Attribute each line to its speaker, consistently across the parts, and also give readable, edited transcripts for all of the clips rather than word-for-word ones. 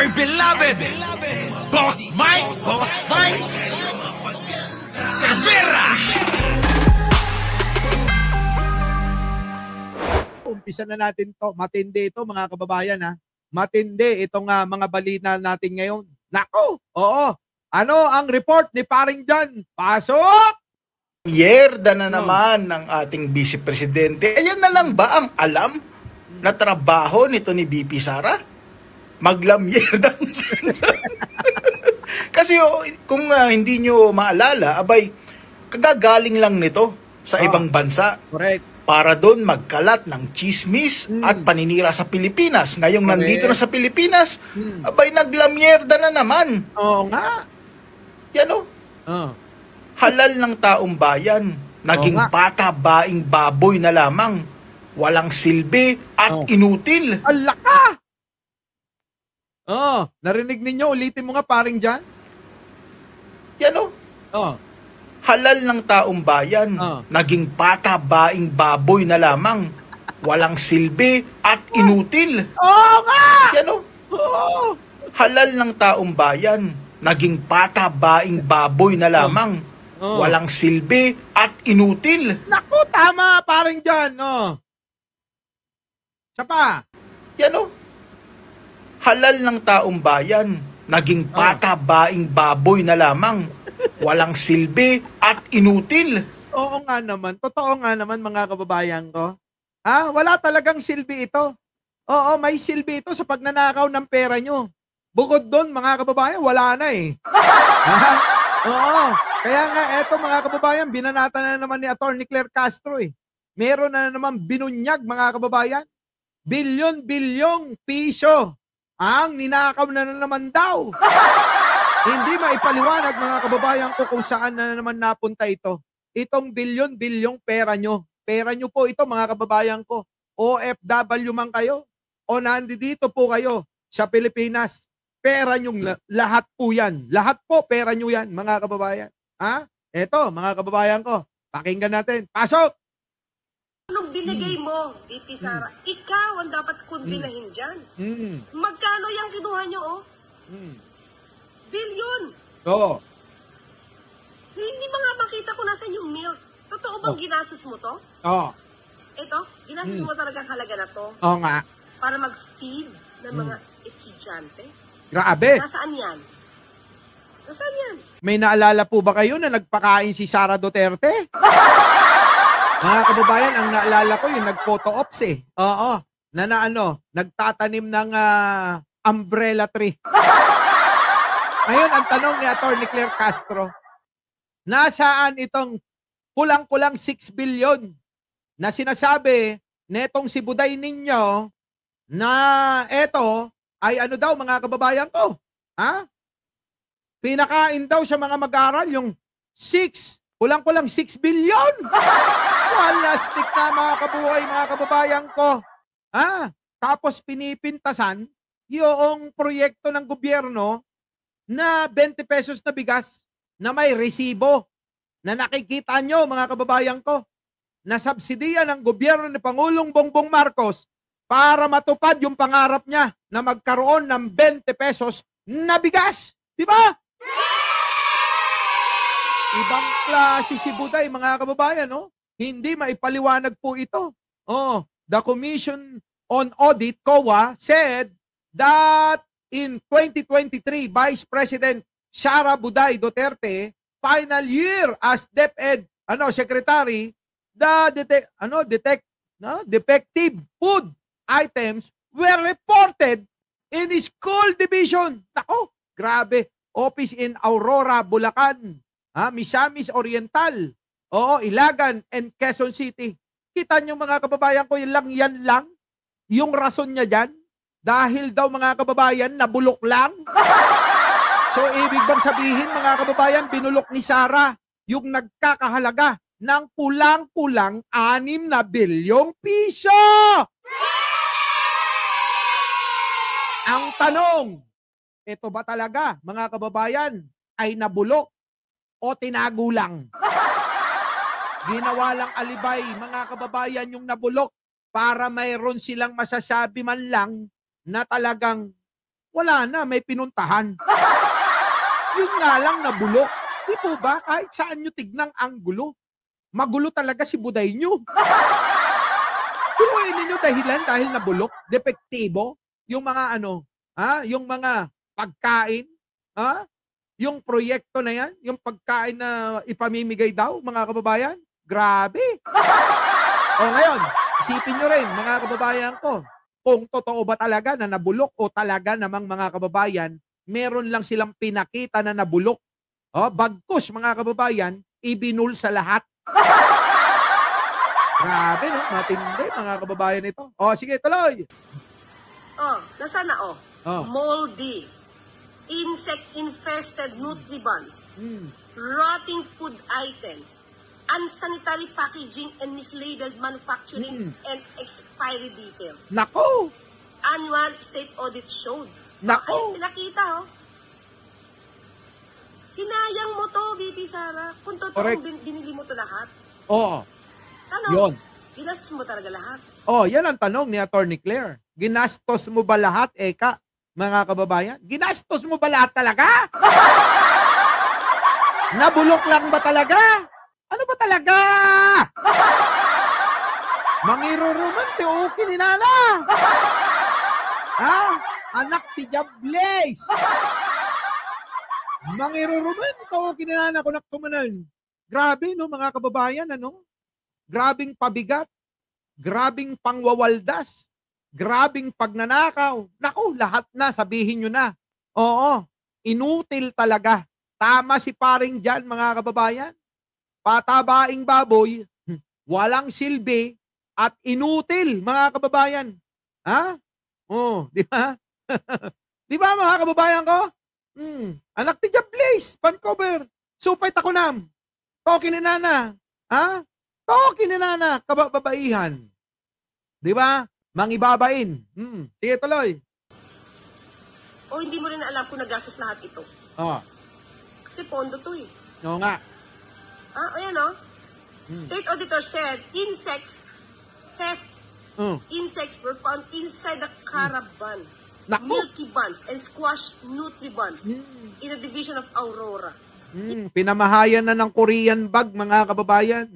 Speaker 1: my beloved Boss Mike Cervera.
Speaker 2: Umpisa na natin to. Matindi ito mga kababayan ha. Matindi itong mga balita natin ngayon. Nako, oo. Ano ang report ni Paring John? Pasok!
Speaker 3: Yerda na naman ng ating Vice Presidente. Ayan na lang ba ang alam na trabaho nito ni VP Sara? Maglamyerda. Kasi kung hindi nyo maalala, abay, kagagaling lang nito sa ibang bansa.
Speaker 2: Correct.
Speaker 3: Para doon magkalat ng chismis at paninira sa Pilipinas. Ngayong nandito na sa Pilipinas, abay, naglamyerda na naman.
Speaker 2: Oo nga.
Speaker 3: Yan o. Halal ng taong bayan, naging pata-baing baboy na lamang, walang silbi at inutil.
Speaker 2: Alaka! Narinig ninyo, ulitin mo nga Paring John.
Speaker 3: Yan o. Halal ng taong bayan, naging pata-baing baboy na lamang, walang silbi at inutil.
Speaker 2: Oo nga!
Speaker 3: Yan o. Halal ng taong bayan, naging pata-baing baboy na lamang, walang silbi at inutil.
Speaker 2: Naku, tama Paring John. Siya pa.
Speaker 3: Yan o. Halal ng taong bayan, naging pata-baing baboy na lamang, walang silbi at inutil.
Speaker 2: Oo nga naman. Totoo nga naman mga kababayan ko. Wala talagang silbi ito. Oo, may silbi ito sa pagnanakaw ng pera nyo. Bukod doon mga kababayan, wala na eh. Oo. Kaya nga eto mga kababayan, binanata na naman ni Atty. Claire Castro eh. Meron na naman binunyag mga kababayan. Bilyon-bilyong piso ang ninakaw na naman daw. Hindi maipaliwanag mga kababayan ko kung saan na naman napunta ito. Itong bilyon-bilyong pera nyo. Pera nyo po ito mga kababayan ko. OFW man kayo o nandito po kayo sa Pilipinas. Pera nyo lahat po yan. Lahat po pera nyo yan mga kababayan. Eto mga kababayan ko. Pakinggan natin. Pasok!
Speaker 4: Anong binigay mo, VP Sara? Ikaw ang dapat kundinahin dyan. Magkano yung kinuha nyo, Bilyon.
Speaker 2: Oo.
Speaker 4: Hindi ba nga makita ko nasan yung milk? Totoo bang ginastos mo to?
Speaker 2: Oo.
Speaker 4: Ito, ginastos mo talagang halaga na to?
Speaker 2: Oo nga.
Speaker 4: Para mag-feed ng mga estudyante?
Speaker 2: Grabe.
Speaker 4: Nasaan yan? Nasaan yan?
Speaker 2: May naalala po ba kayo na nagpakain si Sara Duterte? Mga kababayan, ang naalala ko yung nag-photo ops eh. Oo. Nagtatanim ng umbrella tree. Ngayon, ang tanong ni Atty. Claire Castro, nasaan itong kulang-kulang 6 billion na sinasabi netong si Buday ninyo na eto ay ano daw mga kababayan ko? Pinakain daw sa mga mag-aaral yung kulang-kulang 6 billion. Walastik na mga kabuhay, mga kababayan ko. Tapos pinipintasan yung proyekto ng gobyerno na 20 pesos na bigas na may resibo na nakikita nyo mga kababayan ko na subsidiya ng gobyerno ni Pangulong Bongbong Marcos para matupad yung pangarap niya na magkaroon ng 20 pesos na bigas. Diba? Ibang klase si Buday mga kababayan, no? Hindi maipaliwanag po ito. The Commission on Audit, COA, said that in 2023, Vice President Sara Buday Duterte, final year as DepEd Secretary, the defective food items were reported in the school division. Nako, grabe. Office in Aurora, Bulacan, Misamis Oriental, Ilagan, and Quezon City. Kita nyo mga kababayan ko, yan lang, yung rason niya dyan. Dahil daw mga kababayan, nabulok lang. So, ibig bang sabihin mga kababayan, binulok ni Sara yung nagkakahalaga ng kulang-kulang 6 na bilyong piso. Ang tanong, ito ba talaga mga kababayan ay nabulok o tinago lang? Ginawa lang alibay mga kababayan yung nabulok para mayroon silang masasabi man lang na talagang wala na, may pinuntahan. Yun nga lang nabulok. Di po ba? Kahit saan nyo tignang anggulo. Magulo talaga si buday nyo. Pinuhin ninyo dahilan dahil nabulok, depektibo, yung mga yung mga pagkain, yung proyekto na yan, yung pagkain na ipamimigay daw, mga kababayan, grabe. O ngayon, isipin nyo rin, mga kababayan ko, kung totoo ba talaga na nabulok o talaga namang mga kababayan, meron lang silang pinakita na nabulok. Bagkus, mga kababayan, ibinul sa lahat. Grabe, no? Matindi, mga kababayan ito. Sige, tuloy.
Speaker 4: Nasaan na, moldy, insect-infested nutribuns, rotting food items, unsanitary packaging and mislabeled manufacturing and expiry details.
Speaker 2: Nako!
Speaker 4: Annual state audit showed.
Speaker 2: Nako!
Speaker 4: Ay, pinakita, Sinayang mo to, VP Sara. Kung totoong binili mo to lahat.
Speaker 2: Oo.
Speaker 4: Ano?
Speaker 2: Yun.
Speaker 4: Ginastos mo talaga lahat.
Speaker 2: Yan ang tanong ni Attorney Claire. Ginastos mo ba lahat, Eka, mga kababayan? Ginastos mo ba lahat talaga? Nabulok lang ba talaga? Ano ba talaga? Mangirurumante o kininana? Anak ti Jables. Mangirurumante o kininana ko naktumanan. Grabe, no, mga kababayan, Grabing pabigat, grabing pangwawaldas, grabing pagnanakaw. Naku, lahat na, sabihin nyo na. Oo, inutil talaga. Tama si paring dyan, mga kababayan. Patabaing baboy, walang silbi, at inutil, mga kababayan. Di ba? Di ba, mga kababayan ko? Anak ti Jables, pancover. Supay takunam. Tokin ni nana. Tokin ni nana, kababaihan. Di ba? Mangibabain. Sige, tuloy.
Speaker 4: O hindi mo rin alam kung nagastos lahat ito. Kasi pondo to eh.
Speaker 2: Oo nga.
Speaker 4: Ayan State auditor said insects were found inside the caravan, milky buns, and squash nutribuns in a division of Aurora.
Speaker 2: Pinamahayan na ng Korean bug, mga kababayan.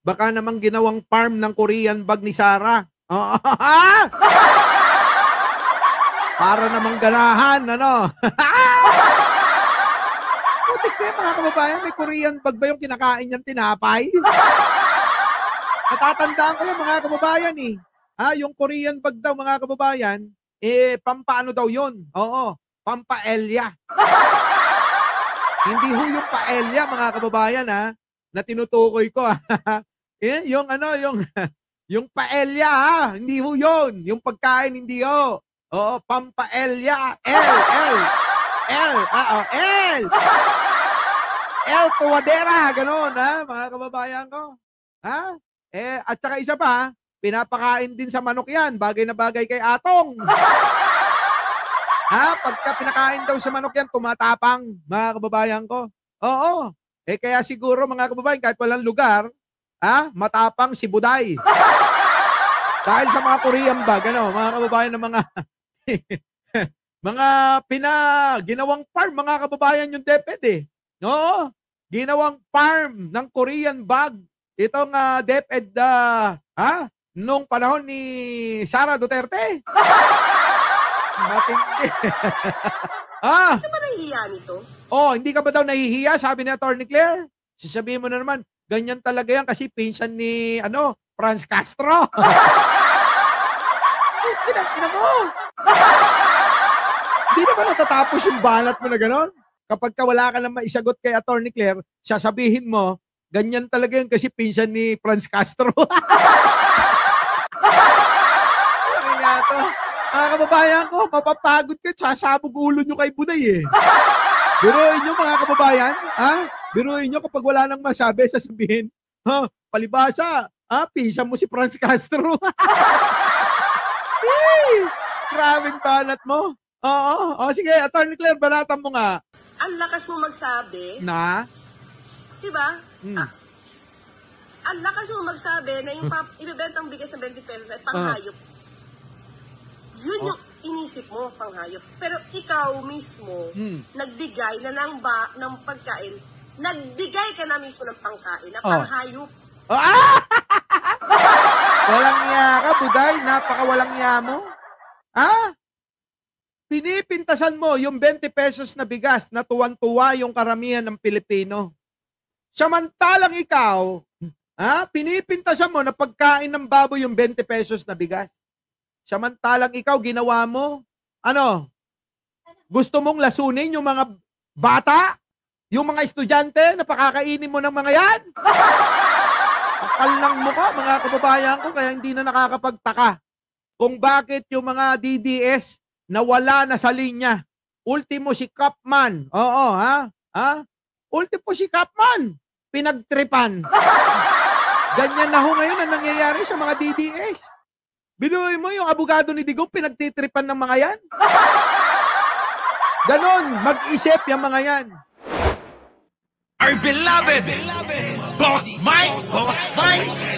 Speaker 2: Baka namang ginawang farm ng Korean bug ni Sarah. Para namang ganahan, Putik na mga kababayan, may Korean bug ba yung kinakain niyang tinapay? Natatandaan ko yung mga kababayan yung Korean bug daw, mga kababayan, pampaano daw yun? Oo, pampaelya. Hindi ho yung paelya, mga kababayan, na tinutukoy ko. Yung paelya, hindi ho yun. Yung pagkain, hindi ho. Oo, pampaelya. El Tuwadera, gano'n, mga kababayan ko. At saka isa pa, pinapakain din sa manok yan. Bagay na bagay kay Atong. Pagka pinakain daw sa manok yan, tumatapang, mga kababayan ko. Oo. Kaya siguro, mga kababayan, kahit walang lugar, matapang si Buday. Dahil sa mga Korean bag, mga kababayan ng mga ginawang farm, mga kababayan, yung DepEd Oo. Ginawang farm ng Korean bag. Itong DepEd nung panahon ni Sara Duterte. Matindi.
Speaker 4: Hindi ka ba nahihiya nito?
Speaker 2: Hindi ka ba daw nahihiya? Sabi ni Attorney Claire. Sasabihin mo na naman, ganyan talaga yan kasi pinsan ni, Franz Castro. Ina mo. Hindi na ba natatapos yung banat mo na gano'n? Kapag wala ka na maisagot kay Attorney Claire, sasabihin mo, ganyan talaga yan kasi pinsan ni Franz Castro. Kaya to. Mga kababayan ko, mapapagod ka, sasabog ulo nyo kay Buday Biruin nyo, mga kababayan, biruin nyo kapag wala nang masabi, sasabihin, palibasa, pinsan mo si Franz Castro. Grabing banat mo. Oo. Sige, Attorney Claire, banatan mo nga.
Speaker 4: Ang lakas mo magsabi.
Speaker 2: Na?
Speaker 4: Diba? Ang lakas mo magsabi na yung ibebentang bigas na 20 pesos ay panghayop. inisip mo panghayop. Pero ikaw mismo, nagbigay na ng pagkain, nagbigay ka na mismo ng pangkain na panghayop.
Speaker 2: Ah! Walang niya ka, Buday. Napaka-walang niya mo. Pinipintasan mo yung 20 pesos na bigas na tuwan-tuwa yung karamihan ng Pilipino. Samantalang ikaw, pinipintasan mo na pagkain ng baboy yung 20 pesos na bigas. Samantalang ikaw, ginawa mo, gusto mong lasunin yung mga bata? Yung mga estudyante na pakakainin mo ng mga yan? Akal ng mukha, mga kababayan ko, kaya hindi na nakakapagtaka kung bakit yung mga DDS na wala na sa linya. Ultimo si Kapman. Ultimo si Kapman. Pinagtripan. Ganyan na ho ngayon ang nangyayari sa mga DDS. Binuhay mo yung abogado ni Digong, pinagtitripan ng mga yan. Ganon, mag-isip yung mga yan.
Speaker 1: Our beloved Boss Mike, Boss Mike.